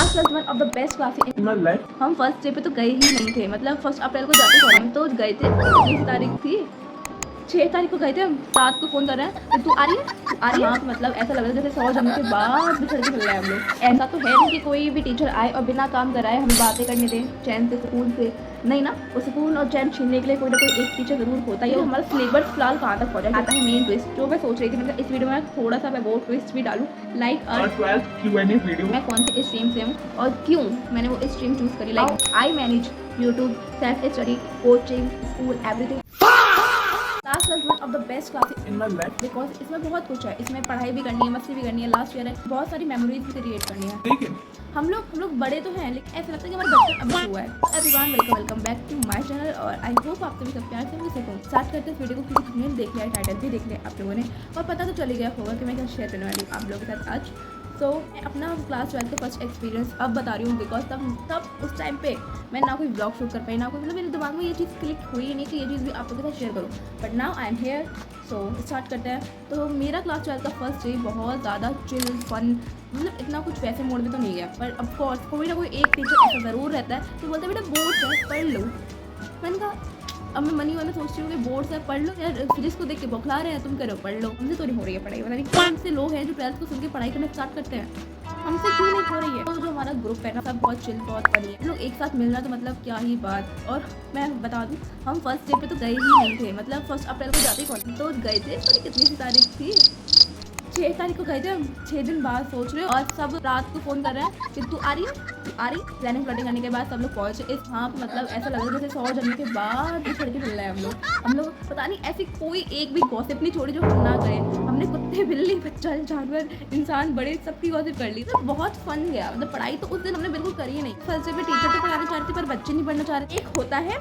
Class one of the best class in my life. हम first day पे तो गए ही नहीं थे, मतलब 1 अप्रैल को जाते थे, हम तो गए थे 20 तारीख थी, 6 तारीख को गए थे हम। 7 को फोन कर रहे हैं तो तू आ रही है, तू आ रही है। हाँ, मतलब ऐसा लग रहा है जैसे 100 जन्म के बाद बिछड़ के मिल रहे हैं हम लोग। ऐसा तो है नहीं कि कोई भी टीचर आए और बिना काम कराए हमें बातें करने दे चैन से, सुकून से। नहीं ना, वो सुकून और चैन छीनने के लिए कोई ना कोई एक टीचर जरूर होता है। हमारा सिलेबस फिलहाल कहाँ तक पहुँचा आता है मेन ट्विस्ट जो मैं सोच रही थी, मतलब इस वीडियो में थोड़ा सा मैं वो ट्विस्ट भी डालूँ, लाइक 12th Q&A वीडियो। मैं कौन से स्ट्रीम से हूँ और क्यों मैंने वो स्ट्रीम चूज करी। Like I manage YouTube, self study, coaching, school, everything. Class one of the best classes in my life, because इसमें बहुत कुछ है। इसमें पढ़ाई भी करनी है, मस्ती भी करनी है, लास्ट ईयर है, बहुत सारी मेमोरीज भी क्रिएट करनी है। ठीक है, हम लोग बड़े तो हैं लेकिन ऐसा लगता है कि हमारा बचपन अभी हुआ है। Everyone welcome back to my channel और आई होप आप सभी सब प्यार से मुझे सकूँ। स्टार्ट करते इस वीडियो को, क्योंकि हमने देख लिया, टाइटल भी देख लिया आप लोगों ने और पता तो चल गया होगा कि मैं क्या शेयर करने वाली हूँ आप लोगों के साथ आज। तो मैं अपना क्लास 12 का फर्स्ट एक्सपीरियंस अब बता रही हूँ, बिकॉज तब उस टाइम पे मैं ना कोई ब्लॉग शूट कर पाई, ना कोई, मतलब मेरे दिमाग में ये चीज़ क्लिक हुई ही नहीं कि ये चीज़ भी आप लोगों के साथ शेयर करूँ। But now I am here, so start करते हैं। तो मेरा क्लास 12 का फर्स्ट डे बहुत ज़्यादा चिल फन, मतलब इतना कुछ वैसे मोड में तो नहीं गया, पर ऑफकोर्स कोई ना कोई एक टीचर ऐसा ज़रूर रहता है तो बोलते हैं बेटा बोर्ड है पढ़ लो। मैंने कहा अब मैं मनी वाला सोचती हूँ कि बोर्ड से पढ़ लो यार, फिजिक्स को देख के बौखला रहे हैं, तुम करो पढ़ लो। हमसे तो नहीं हो रही है पढ़ाई, पता नहीं कौन से लोग हैं जो 12th को सुन के पढ़ाई करना स्टार्ट करते हैं, हमसे क्यों नहीं हो रही है। तो जो हमारा ग्रुप है ना, सब बहुत चिल बहुत फनी है। लोग एक साथ मिलना तो मतलब क्या ही बात। और मैं बता दूँ, हम फर्स्ट डे पे तो गए ही नहीं थे, मतलब 1 अप्रैल को जाते ही तो गए थे, पर कितनी सी तारीख थी, 6 तारीख को गए थे हम। 6 दिन बाद सोच रहे हो और सब रात को फोन कर रहे हैं कि तू आ रही है, तू आ रही। प्लानिंग प्लॉटिंग करने के बाद सब लोग पहुंचे इस वहाँ पे, मतलब ऐसा लग रहा है जैसे 100 जन्म के बाद बिछड़ के मिल रहे हैं हम लोग पता नहीं ऐसी कोई एक भी गॉसिप नहीं छोड़ी जो हम ना करें। हमने कुत्ते, बिल्ली, बच्चा, जानवर, इंसान, बड़े, सबकी गॉसिप कर ली। तो बहुत फन गया, मतलब पढ़ाई तो उस दिन हमने बिल्कुल करी ही नहीं। फर्स्ट डे पे टीचर तो पढ़ाना चाह रहे थे पर बच्चे नहीं पढ़ना चाह रहे। एक होता है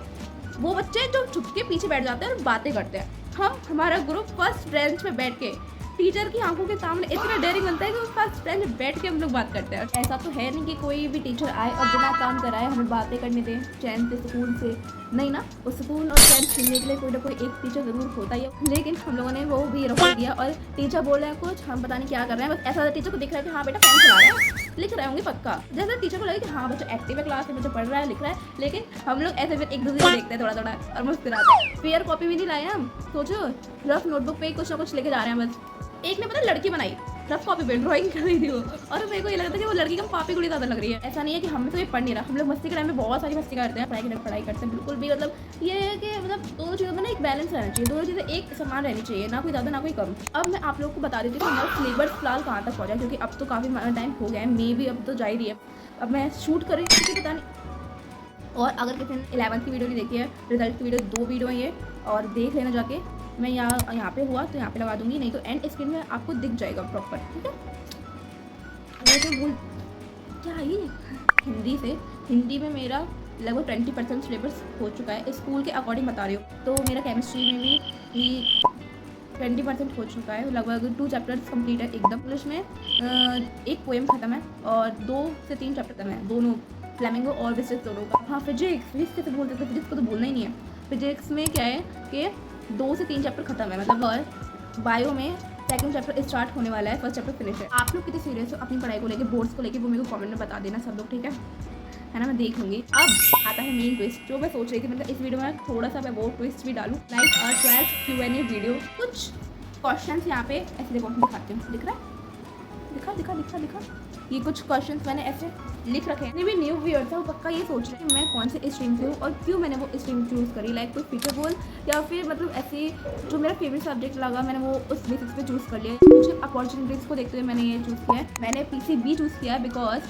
वो बच्चे जो छुप के पीछे बैठ जाते हैं और बातें करते हैं। हमारा ग्रुप फर्स्ट बेंच पे बैठ के टीचर की आंखों के सामने इतना डेयरिंग बनता है कि वो फर्स्ट बेंच पे बैठ के हम लोग बात करते हैं। और ऐसा तो है नहीं कि कोई भी टीचर आए और बिना काम कराए हमें बातें करने दें चैन से, सुकून से। नहीं ना, वो सुकून और चैन छीनने के लिए कोई ना कोई एक टीचर जरूर होता है। लेकिन हम लोगों ने वो भी रख दिया और टीचर बोल रहे हैं कुछ, हम पता नहीं क्या कर रहे हैं, बस ऐसा टीचर को दिख रहा है कि हाँ बेटा फैन चला रहे हैं, लिख रहे होंगे पक्का। जैसे टीचर को लगे कि हाँ बच्चा एक्टिव है क्लास में, बच्चा पढ़ रहा है, लिख रहा है, लेकिन हम लोग ऐसे फिर एक दूसरे को देखते हैं थोड़ा थोड़ा और मुस्कुराते हैं। फेयर कॉपी भी नहीं लाए हम, सोचो रफ नोटबुक पे कुछ ना कुछ लेके जा रहे हैं बस। एक ने पता लड़की बनाई, रफ कॉपी पे ड्राइंग कर रही थी वो, और मेरे को ये लगता है कि वो लड़की कम पापी कुड़ी ज़्यादा लग रही है। ऐसा नहीं है कि हमें तो ये पढ़ नहीं रहा, हम लोग मस्ती के टाइम में बहुत सारी मस्ती करते हैं, पढ़ाई करते हैं बिल्कुल भी। मतलब ये है कि मतलब दोनों चीज़ों में ना एक बैलेंस रहना चाहिए, दोनों चीज़ें एक समान रहनी चाहिए, ना कोई ज़्यादा ना कोई कम। अब मैं आप लोग को बता देती हूँ कि हमारा सिलेबस फिलहाल कहाँ तक पहुँचा, क्योंकि अब तो काफ़ी टाइम हो गया है, मे भी अब तो जा ही रही है। अब मैं शूट कर रही हूँ क्योंकि पता नहीं। और अगर किसी ने 11th की वीडियो नहीं देखी है, रिजल्ट की वीडियो 2 वीडियो है ये, और देख लेना जाके। मैं यहाँ पे हुआ तो यहाँ पे लगा दूंगी, नहीं तो एंड स्क्रीन में आपको दिख जाएगा प्रॉपर, ठीक है। मैं तो बोल क्या ही हिंदी में मेरा लगभग 20% सिलेबस हो चुका है, स्कूल के अकॉर्डिंग बता रही हूँ। तो मेरा केमिस्ट्री में भी 20% हो चुका है, लगभग 2 चैप्टर्स कंप्लीट है एकदम। इंग्लिश में 1 पोएम खत्म है और 2 से 3 चैप्टर खत्म है, दोनों फ्लेमिंगो और फिजिक्स दोनों का। हाँ फिजिक्स कैसे बोल सकते, फिजिक्स को तो बोलना ही नहीं है। फिजिक्स में क्या है कि 2 से 3 चैप्टर खत्म है, मतलब। और बायो में 2nd चैप्टर स्टार्ट होने वाला है, 1st चैप्टर फिनिश है। आप लोग कितने सीरियस हो अपनी पढ़ाई को लेकर, बोर्ड्स को लेकर, वो मेरे को कमेंट में बता देना सब लोग, ठीक है ना, मैं देख लूँगी। अब आता है मेन ट्विस्ट जो मैं सोच रही थी, मतलब इस वीडियो में थोड़ा सा मैं वो ट्विस्ट भी डालूँ, लाइक 12th Q&A वीडियो। कुछ क्वेश्चंस यहाँ पे ऐसे देखो, दिखाती हूँ, दिख रहा है, दिखा। ये कुछ क्वेश्चंस मैंने ऐसे लिख रखे हैं। भी न्यू व्यूअर था वो पक्का ये सोच रहे हैं मैं कौन से स्ट्रीम से हूँ और क्यों मैंने वो स्ट्रीम चूज़ करी, लाइक कोई फीचर बोल या फिर मतलब ऐसे जो मेरा फेवरेट सब्जेक्ट लगा मैंने वो उस बेसिस पे चूज़ कर लिया। मुझे अपॉर्चुनिटीज़ को देखते हुए मैंने ये चूज़ किया है। मैंने PCB चूज़ किया है बिकॉज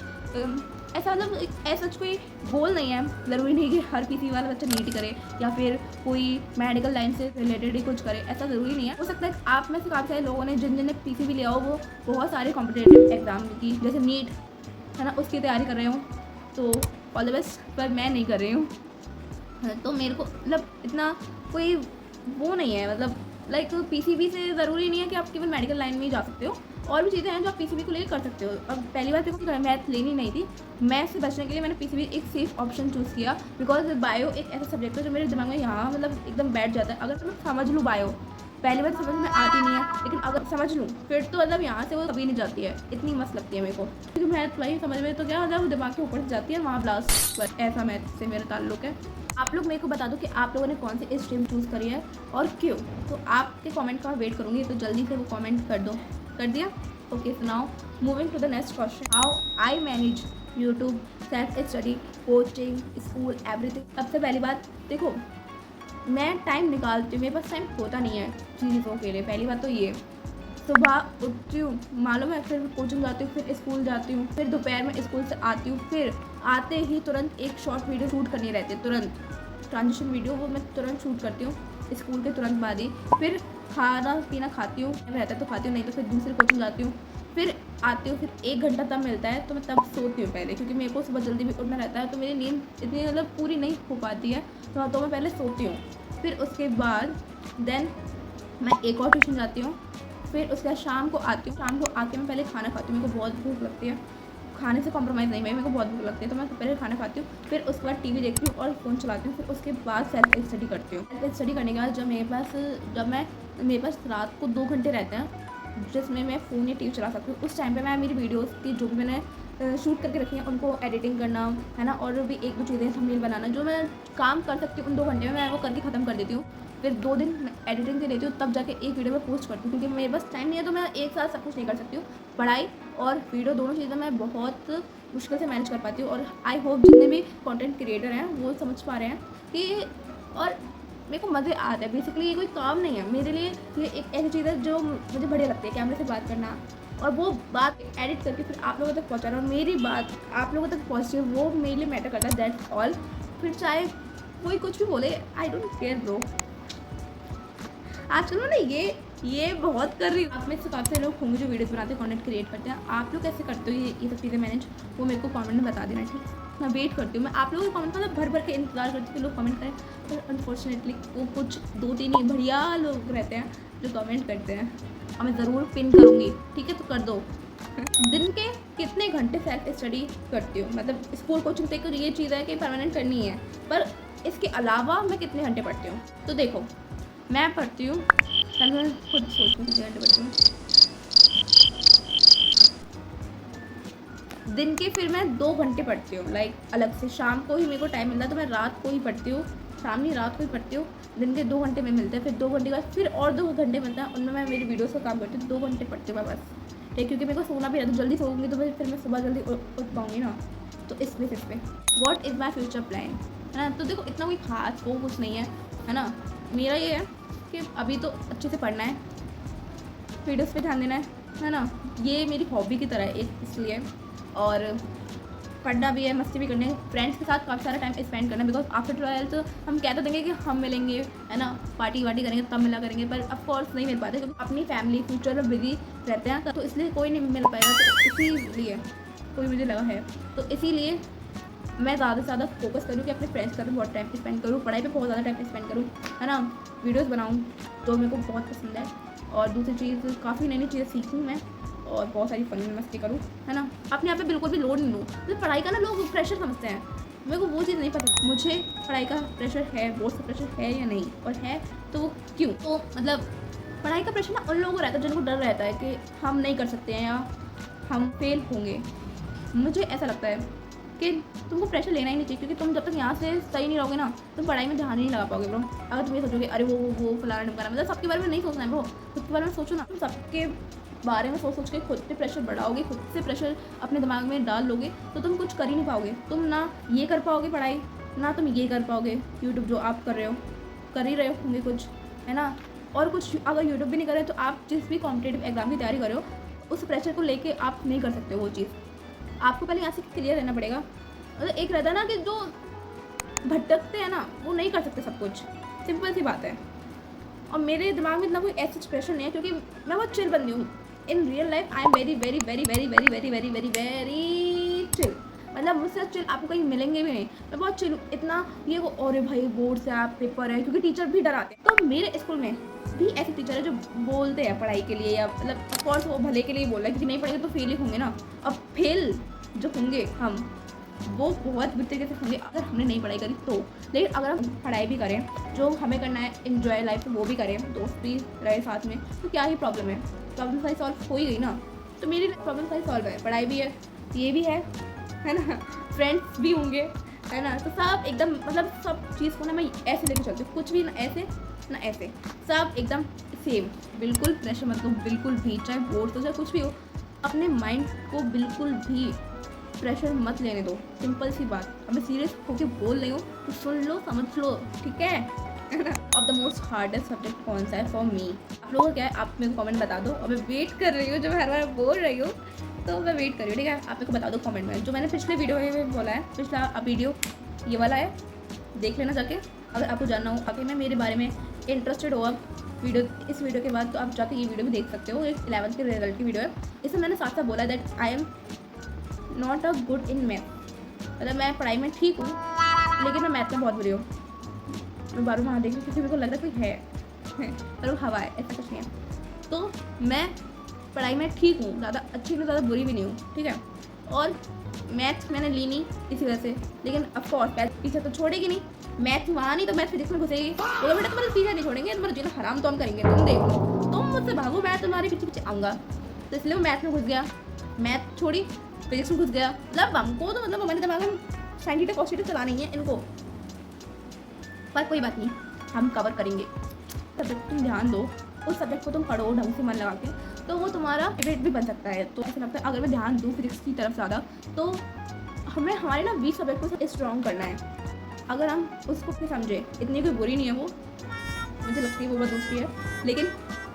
ऐसा मतलब ऐसा कोई गोल नहीं है, ज़रूरी नहीं कि हर PCB वाला बच्चा नीट करे या फिर कोई मेडिकल लाइन से रिलेटेड ही कुछ करे, ऐसा ज़रूरी नहीं है। हो सकता है आप में से काफ़ी सारे लोगों ने जिन PCB लिया हो वो बहुत सारे कॉम्पिटेटिव एग्जाम की, जैसे नीट है ना, उसकी तैयारी कर रहे हो, तो ऑल द बेस्ट। पर मैं नहीं कर रही हूँ, तो मेरे को मतलब इतना कोई वो नहीं है, मतलब लाइक PCB से ज़रूरी नहीं है कि आप केवल मेडिकल लाइन में ही जा सकते हो, और भी चीज़ें हैं जो आप PCB को लेकर कर सकते हो। अब पहली बार मेरे को मैथ लेनी नहीं थी, मैथ से बचने के लिए मैंने PCB एक सेफ ऑप्शन चूज़ किया, बिकॉज बायो एक ऐसा सब्जेक्ट है जो मेरे दिमाग में यहाँ मतलब एकदम बैठ जाता है। अगर मैं समझ लूँ बायो पहली बार समझ में आती नहीं है, लेकिन अगर समझ लूँ फिर तो मतलब यहाँ से वो कभी नहीं जाती है, इतनी मस्त लगती है मेरे को। क्योंकि मैथ वही समझ में तो क्या मतलब दिमाग के ऊपर से जाती है, वहाँ ब्लास्ट, ऐसा मैथ से मेरा ताल्लुक है। आप लोग मेरे को बता दो कि आप लोगों ने कौन सी स्ट्रीम चूज़ करी है और क्यों। तो आपके कमेंट का वेट करूँगी, तो जल्दी से वो कमेंट कर दो। कर दिया? Okay, so now moving to the next question, how I manage YouTube, self study, coaching, school, everything. सबसे पहली बात देखो, मैं टाइम निकालती हूँ, मेरे पास टाइम होता नहीं है चीज़ों के लिए। पहली बात तो ये, सुबह उठती हूँ, मालूम है, फिर कोचिंग जाती हूँ, फिर स्कूल जाती हूँ, फिर दोपहर में स्कूल से आती हूँ, फिर आते ही तुरंत एक शॉर्ट वीडियो शूट करनी रहती है, तुरंत ट्रांजिशन वीडियो, वो मैं तुरंत शूट करती हूँ स्कूल के तुरंत बाद ही। फिर खाना पीना खाती हूँ, रहता है तो खाती हूँ, नहीं तो फिर दूसरी कोचिंग जाती हूँ, फिर आती हूँ, फिर 1 घंटा तब मिलता है तो मैं तब सोती हूँ पहले, क्योंकि मेरे को सुबह जल्दी भी उठना रहता है, तो मेरी नींद इतनी मतलब पूरी नहीं हो पाती है, तो मैं पहले सोती हूँ। फिर उसके बाद देन मैं एक और ट्यूशन जाती हूँ, फिर उसके बाद शाम को आती हूँ, शाम को आके मैं पहले खाना खाती हूँ, मेरे को बहुत भूख लगती है, खाने से कॉम्प्रोमाइज़ नहीं भाई, मेरे को बहुत भूख लगती है, तो मैं पहले खाना खाती हूँ, फिर उसके बाद टीवी देखती हूँ और फ़ोन चलाती हूँ, फिर उसके बाद सेल्फ स्टडी करती हूँ। सेल्फ स्टडी करने के बाद जब मेरे पास रात को 2 घंटे रहते हैं जिसमें मैं फ़ोन या टीवी चला सकती हूँ, उस टाइम पे मैं मेरी वीडियोस की जो भी मैंने शूट करके रखी हैं उनको एडिटिंग करना है ना, और भी 1-2 चीज़ें थंबनेल बनाना, जो मैं काम कर सकती हूँ उन 2 घंटे में मैं वो करके ख़त्म कर देती हूँ। फिर 2 दिन एडिटिंग के लेती हूँ, तब जाके एक वीडियो में पोस्ट करती हूँ, क्योंकि मेरे पास टाइम नहीं है, तो मैं एक साथ सब कुछ नहीं कर सकती हूँ। पढ़ाई और वीडियो दोनों चीज़ें मैं बहुत मुश्किल से मैनेज कर पाती हूँ, और आई होप जितने भी कंटेंट क्रिएटर हैं वो समझ पा रहे हैं कि, और मेरे को मज़े आते हैं। बेसिकली ये कोई काम नहीं है मेरे लिए, ये एक ऐसी चीज़ है जो मुझे बढ़िया लगती है, कैमरे से बात करना और वो बात एडिट करके फिर आप लोगों तक पहुँचाना, और मेरी बात आप लोगों तक पहुँचे, वो मेरे लिए मैटर करता है, दैट्स ऑल। फिर चाहे कोई कुछ भी बोले, आई डोंट केयर ब्रो। आजकल मैं ना ये बहुत कर रही हूँ। आप में से काफ़ी लोग होंगे जो वीडियोस बनाते हैं, कंटेंट क्रिएट करते हैं, आप लोग कैसे करते हो ये सब चीज़ें मैनेज, वो मेरे को कमेंट में बता देना, ठीक। मैं वेट करती हूँ, मैं आप लोगों के कमेंट मतलब भर के इंतजार करती हूँ कि लोग कमेंट करें, पर अनफॉर्चुनेटली वो कुछ 2-3 ही बढ़िया लोग रहते हैं जो कमेंट करते हैं, और मैं ज़रूर पिन करूँगी, ठीक है, तो कर दो। दिन के कितने घंटे सेल्फ स्टडी करती हूँ, मतलब स्कूल कोचिंग तक ये चीज़ है कि परमानेंट करनी है, पर इसके अलावा मैं कितने घंटे पढ़ती हूँ। तो देखो, मैं पढ़ती हूँ, मैं खुद सोचती हूँ कितने घंटे पढ़ती हूँ दिन के। फिर मैं 2 घंटे पढ़ती हूँ, लाइक अलग से, शाम को ही मेरे को टाइम मिलता है तो मैं रात को ही पढ़ती हूँ, शाम नहीं रात को ही पढ़ती हूँ। दिन के 2 घंटे में मिलते हैं, फिर 2 घंटे के बाद फिर और 2 घंटे मिलता है, उनमें मैं मेरी वीडियोस का काम करती हूँ। 2 घंटे पढ़ती हूँ मैं बस, ठीक, क्योंकि मेरे को सोना भी रहता है, जल्दी सोऊंगी तो फिर मैं सुबह जल्दी उठ पाऊँगी ना, तो इस बेसिस पे। What is my future plan, है ना। तो देखो इतना कोई खास वो कुछ नहीं है ना, मेरा ये है कि अभी तो अच्छे से पढ़ना है, वीडियोस पे ध्यान देना है ना, ये मेरी हॉबी की तरह है एक, इसलिए, और पढ़ना भी है, मस्ती भी करनी है, फ्रेंड्स के साथ काफ़ी सारा टाइम स्पेंड करना है, बिकॉज आफ्टर 12 हम कह तो देंगे कि हम मिलेंगे, है ना, पार्टी वार्टी करेंगे तब मिला करेंगे, पर ऑफकोर्स नहीं मिल पाते, क्योंकि अपनी फैमिली फ्यूचर में बिजी रहते हैं, तो इसलिए कोई नहीं मिल पाएगा, तो इसीलिए कोई मुझे लगा है, तो इसीलिए मैं ज़्यादा से ज़्यादा फोकस करूँ कि अपने फ्रेंड्स के साथ बहुत टाइम स्पेंड करूँ, पढ़ाई पे बहुत ज़्यादा टाइम स्पेंड करूँ, है ना, वीडियोस बनाऊँ, तो मेरे को बहुत पसंद है। और दूसरी चीज़, काफ़ी नई नई चीज़ें सीखूँ मैं, और बहुत सारी फन मस्ती करूँ, है ना, अपने आप पे बिल्कुल भी लोड नहीं लूँ। तो पढ़ाई का ना लोग प्रेशर समझते हैं, मेरे को वो चीज़ नहीं पता। मुझे पढ़ाई का प्रेशर है, बोर्ड का प्रेशर है या नहीं, और है तो क्यों। तो मतलब पढ़ाई का प्रेशर ना उन लोगों को रहता है जिनको डर रहता है कि हम नहीं कर सकते हैं या हम फेल होंगे। मुझे ऐसा लगता है कि तुमको प्रेशर लेना ही नहीं चाहिए, क्योंकि तुम जब तक यहाँ से सही नहीं रहोगे ना, तुम पढ़ाई में ध्यान ही नहीं लगा पाओगे ब्रो। अगर तुम ये सोचोगे अरे वो फलाना ढमकाना, मतलब सबके बारे में नहीं सोचना है ब्रो, खुद के बारे में सोचो ना। तुम सबके बारे में सोच के खुद पे प्रेशर बढ़ाओगे, खुद से प्रेशर अपने दिमाग में डाल लोगे, तो तुम कुछ कर ही नहीं पाओगे। तुम ना ये कर पाओगे पढ़ाई, ना तुम ये कर पाओगे यूट्यूब जो आप कर रहे हो, कर ही रहे होंगे कुछ, है ना, और कुछ अगर यूट्यूब भी नहीं कर रहे तो आप जिस भी कॉम्पिटेटिव एग्जाम की तैयारी कर रहे हो उस प्रेशर को लेके आप नहीं कर सकते वो चीज़। आपको पहले यहाँ से क्लियर रहना पड़ेगा। मतलब एक रहता है ना कि जो भटकते हैं ना वो नहीं कर सकते सब कुछ, सिंपल सी बात है। और मेरे दिमाग में इतना कोई ऐसा प्रेशर नहीं है, क्योंकि मैं बहुत चिल बंदी हूँ। In real life I am very very very very very very very very very chill, मतलब मुझसे चिल आपको कहीं मिलेंगे भी नहीं। मैं बहुत चिल, इतना ये वो और भाई बोर्ड से आप पेपर है, क्योंकि टीचर भी डराते हैं। तो मेरे स्कूल में भी ऐसे टीचर है जो बोलते हैं पढ़ाई के लिए, या मतलब ऑफकोर्स वो भले के लिए बोल रहा है, क्योंकि नहीं पढ़ेंगे तो फेल ही होंगे ना। अब फेल जो होंगे हम, वो बहुत बुरी तरीके से होंगे अगर हमने नहीं पढ़ाई करी तो। लेकिन अगर हम पढ़ाई भी करें, जो हमें करना है एंजॉय लाइफ वो भी करें, दोस्त भी रहे साथ में, तो क्या ही प्रॉब्लम है, प्रॉब्लम सारी सॉल्व हो ही गई ना। तो मेरी प्रॉब्लम सारी सॉल्व है, पढ़ाई भी है, ये भी है ना, फ्रेंड्स भी होंगे, है ना। तो सब एकदम मतलब सब चीज़ को ना मैं ऐसे लेके चलती हूँ, कुछ भी ना ऐसे ना ऐसे, सब एकदम सेम, बिल्कुल प्रेशर मत लो, बिल्कुल भी, चाहे बोर्ड हो चाहे कुछ भी हो, अपने माइंड को बिल्कुल भी प्रेशर मत लेने दो। सिंपल सी बात, अब सीरियस होके बोल रही हूँ तो सुन लो, समझ लो, ठीक है ना। अब द मोस्ट हार्डेस्ट सब्जेक्ट कौन सा है फॉर मी, आप लोगों का क्या है, आप मेरे को कमेंट बता दो। और मैं वेट कर रही हूँ, जब हर बार बोल रही हूँ तो मैं वेट कर रही हूँ, ठीक है। आप मेरे को बता दो कमेंट में, जो मैंने पिछले वीडियो में बोला है, पिछला वीडियो ये वाला है, देख लेना जाके। अगर आपको जानना हो अगर मैं मेरे बारे में इंटरेस्टेड हो अब वीडियो, इस वीडियो के बाद, तो आप जाके ये वीडियो भी देख सकते हो। एक 11th के रिजल्ट की वीडियो है, इसमें मैंने साथ साथ बोला that I am not a good in math, मतलब मैं पढ़ाई में ठीक हूँ लेकिन मैं मैथ में बहुत बुरी हूँ। मैं बार वहाँ देखी क्योंकि मेरे को लग रहा है कोई है पर वो हवा है, ऐसा कुछ नहीं है। तो मैं पढ़ाई में ठीक हूँ, ज़्यादा अच्छी नहीं ज़्यादा बुरी भी नहीं हूँ, ठीक है। और मैथ मैंने ली नहीं इसी वजह से, लेकिन ऑफकोर्स पीछे तो छोड़ेगी नहीं, मैथ वहाँ नहीं तो मैथ फिजिक्स में घुसेगी। बोलो बेटा तुम्हारे पीछे नहीं छोड़ेंगे, तुम्हारा जीना हराम तो हम करेंगे, तुम देख लो, तुम मुझसे भागो, मैं तुम्हारे पीछे पीछे आऊँगा। तो इसलिए वो मैथ में घुस गया, मैथ छोड़ी, फिजिक्स में घुस गया। मतलब हमको तो मतलब हमारे दिमाग में साइन थीटा कॉस थीटा चलानी है इनको, पर कोई बात नहीं, हम कवर करेंगे। सब्जेक्ट तुम ध्यान दो, उस सब्जेक्ट को तुम पढ़ो ढंग से मन लगा के, तो वो तुम्हारा फेवरेट भी बन सकता है। तो ऐसा लगता है अगर मैं ध्यान दूँ फिजिक्स की तरफ ज़्यादा, तो हमें हमारे ना वीक सब्जेक्ट को स्ट्रॉन्ग करना है। अगर हम उसको भी समझे, इतनी कोई बुरी नहीं है वो, मुझे लगती है वो बहुत दोस्ती है, लेकिन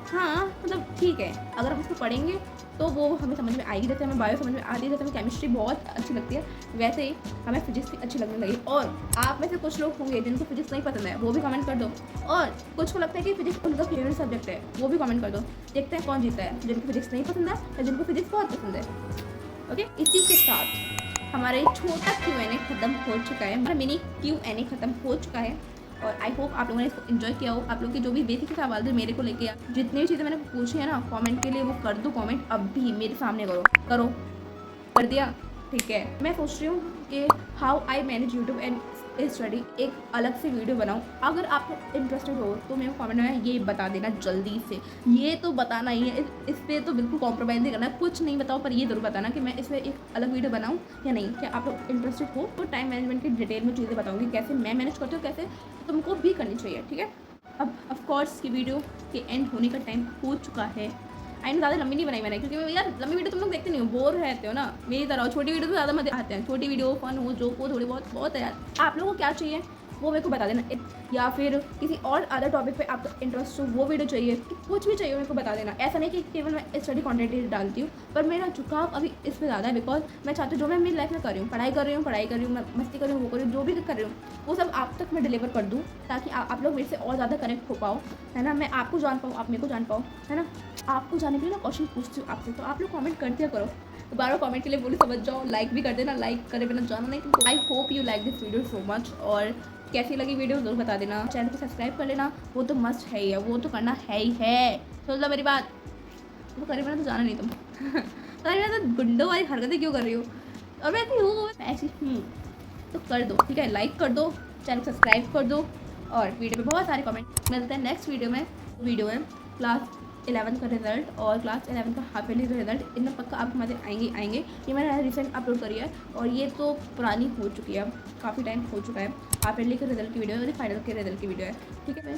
हाँ मतलब ठीक है, अगर हम उसको पढ़ेंगे तो वो हमें समझ में आएगी। जैसे हमें बायो समझ में आती है, जैसे हमें केमिस्ट्री बहुत अच्छी लगती है, वैसे ही हमें फिजिक्स भी अच्छी लगने लगी। और आप में से कुछ लोग होंगे जिनको फिजिक्स नहीं पसंद है, वो भी कमेंट कर दो, और कुछ को लगता है कि फिजिक्स उनका फेवरेट सब्जेक्ट है, वो भी कमेंट कर दो। देखते हैं कौन जीता है, जिनको फिजिक्स नहीं पसंद है या जिनको फिजिक्स बहुत पसंद है। ओके, इसी के साथ हमारा एक छोटा Q&A खत्म हो चुका है, हमारा मिनी Q&A खत्म हो चुका है। और आई होप आप लोगों ने इसको एंजॉय किया हो। आप लोग के जो भी बेसिक सवाल थे मेरे को लेके, जितनी भी चीज़ें मैंने पूछी है ना कमेंट के लिए, वो कर दो कमेंट, अब भी मेरे सामने करो, कर दिया, ठीक है। मैं सोच रही हूँ कि how I manage YouTube and study एक अलग से वीडियो बनाऊँ। अगर आप इंटरेस्टेड हो तो मेरे को कमेंट में ये बता देना जल्दी से, ये तो बताना ही है, इस पर तो बिल्कुल कॉम्प्रोमाइज़ नहीं करना, कुछ नहीं बताओ पर ये जरूर बताना कि मैं इस पर एक अलग वीडियो बनाऊँ या नहीं। क्या आप लोग इंटरेस्टेड हो तो टाइम मैनेजमेंट की डिटेल में चीज़ें बताऊँगी, कैसे मैं मैनेज करती हूँ, कैसे तुमको भी करनी चाहिए, ठीक है। अब ऑफकोर्स की वीडियो के एंड होने का टाइम हो चुका है। आई नो ज़्यादा लंबी नहीं बनाई मैंने, क्योंकि यार लंबी वीडियो तुम लोग देखते नहीं हो, बोर रहते हो ना मेरी तरह। छोटी वीडियो तो ज़्यादा मज़े आते हैं, छोटी वीडियो फन हो जो को थोड़ी बहुत है यार। आप लोगों को क्या चाहिए वो मेरे को बता देना, या फिर किसी और अदर टॉपिक पे आपका इंटरेस्ट हो वो वीडियो चाहिए, कुछ भी चाहिए मेरे को बता देना। ऐसा नहीं कि केवल मैं स्टडी कंटेंट ही डालती हूँ, पर मेरा झुकाव अभी इस पर ज़्यादा है, बिकॉज मैं चाहती हूँ जो मैं मेरी लाइफ में कर रही हूँ, पढ़ाई कर रही हूँ, मैं मस्ती कर रही हूँ, वो कर रही हूँ, जो भी कर रही हूँ वो सब आप तक मैं डिलीवर कर दूँ, ताकि आप लोग मेरे से और ज़्यादा कनेक्ट हो पाओ, है ना। मैं आपको जान पाऊँ, आप मेरे को जान पाओ, है ना। आपको जाने के लिए ना क्वेश्चन पूछती हूँ आपसे, तो आप लोग कमेंट कर दिया करो। दोबारा कमेंट के लिए बोली समझ जाओ, लाइक भी कर देना, लाइक करे बिना जाना नहीं। I hope you like this video so much, और कैसी लगी वीडियो जरूर बता देना। चैनल को सब्सक्राइब कर लेना, वो तो मस्ट है ही है, वो तो करना है ही है। सुन लो मेरी बात, वो करे बिना तो जाना नहीं तुम करे बिना तो गुंडों वाली हरकतें क्यों कर रही हो, और मैं ऐसी हूँ ऐसी तो कर दो, ठीक है। लाइक कर दो, चैनल को सब्सक्राइब कर दो, और वीडियो पे बहुत सारे कमेंट। मिलते हैं नेक्स्ट वीडियो में। वीडियो है क्लास 11 का रिजल्ट और क्लास 11 का हाफ ईयरली रिजल्ट, इनमें पक्का आप हमारे आएंगे। ये मैंने रिसेंट अपलोड करी है, और ये तो पुरानी हो चुकी है, काफ़ी टाइम हो चुका है। हाफ ईयरली के रिजल्ट की वीडियो है और फाइनल के रिजल्ट की वीडियो है, ठीक है।